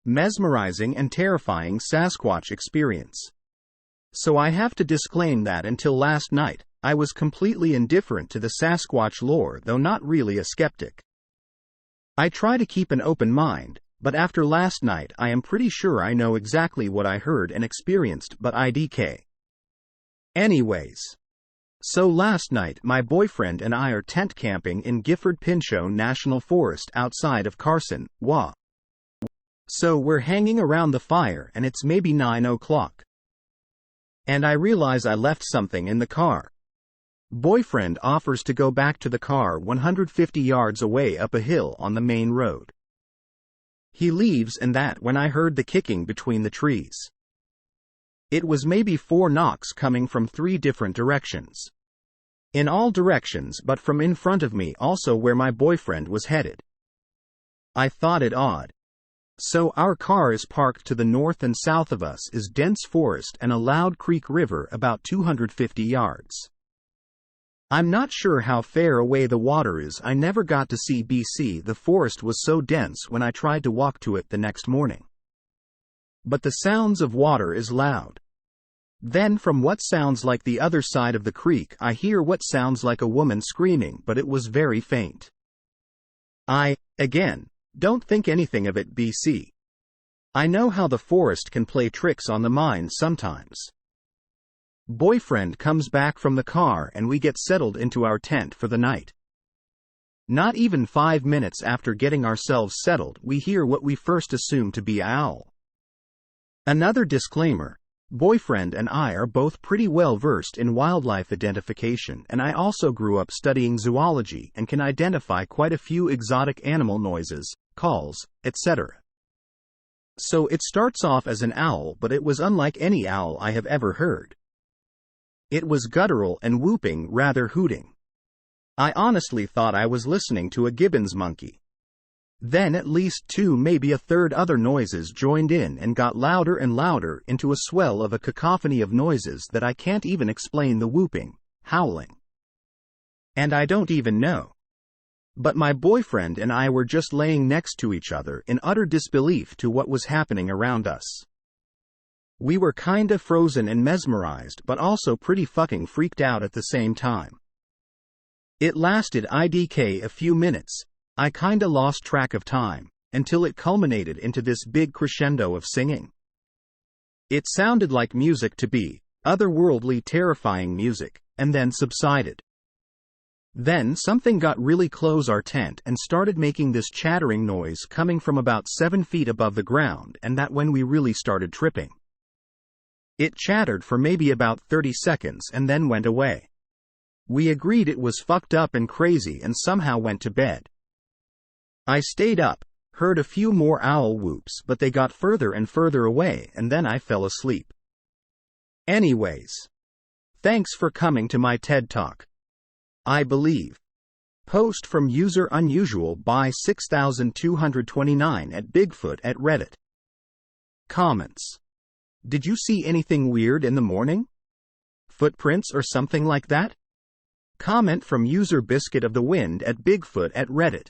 mesmerizing and terrifying Sasquatch experience. So I have to disclaim that until last night, I was completely indifferent to the Sasquatch lore, though not really a skeptic. I try to keep an open mind, but after last night I am pretty sure I know exactly what I heard and experienced, but IDK. Anyways. So last night my boyfriend and I are tent camping in Gifford-Pinchot National Forest outside of Carson, WA. So we're hanging around the fire and it's maybe 9 o'clock. And I realize I left something in the car. Boyfriend offers to go back to the car 150 yards away up a hill on the main road. He leaves, and that when I heard the kicking between the trees. It was maybe 4 knocks coming from 3 different directions. In all directions but from in front of me, also where my boyfriend was headed. I thought it odd. So our car is parked to the north, and south of us is dense forest and a loud creek river about 250 yards. I'm not sure how far away the water is. I never got to see BC. The forest was so dense when I tried to walk to it the next morning. But the sounds of water is loud. Then from what sounds like the other side of the creek, I hear what sounds like a woman screaming, but it was very faint. Again, don't think anything of it, BC. I know how the forest can play tricks on the mind sometimes. Boyfriend comes back from the car and we get settled into our tent for the night. Not even 5 minutes after getting ourselves settled, we hear what we first assume to be an owl. Another disclaimer, boyfriend and I are both pretty well versed in wildlife identification, and I also grew up studying zoology and can identify quite a few exotic animal noises, calls, etc. So it starts off as an owl, but it was unlike any owl I have ever heard. It was guttural and whooping, rather hooting. I honestly thought I was listening to a gibbon's monkey. Then at least 2, maybe a third other noises joined in and got louder and louder into a swell of a cacophony of noises that I can't even explain, the whooping, howling. And I don't even know. But my boyfriend and I were just laying next to each other in utter disbelief to what was happening around us. We were kinda frozen and mesmerized, but also pretty fucking freaked out at the same time. It lasted IDK a few minutes. I kinda lost track of time, until it culminated into this big crescendo of singing. It sounded like music to be, otherworldly terrifying music, and then subsided. Then something got really close our tent and started making this chattering noise coming from about 7 feet above the ground, and that when we really started tripping. It chattered for maybe about 30 seconds and then went away. We agreed it was fucked up and crazy and somehow went to bed. I stayed up, heard a few more owl whoops, but they got further and further away, and then I fell asleep. Anyways. Thanks for coming to my TED Talk. I believe. Post from user unusual by 6229 at Bigfoot at Reddit. Comments. Did you see anything weird in the morning? Footprints or something like that? Comment from user Biscuit of the Wind at Bigfoot at Reddit.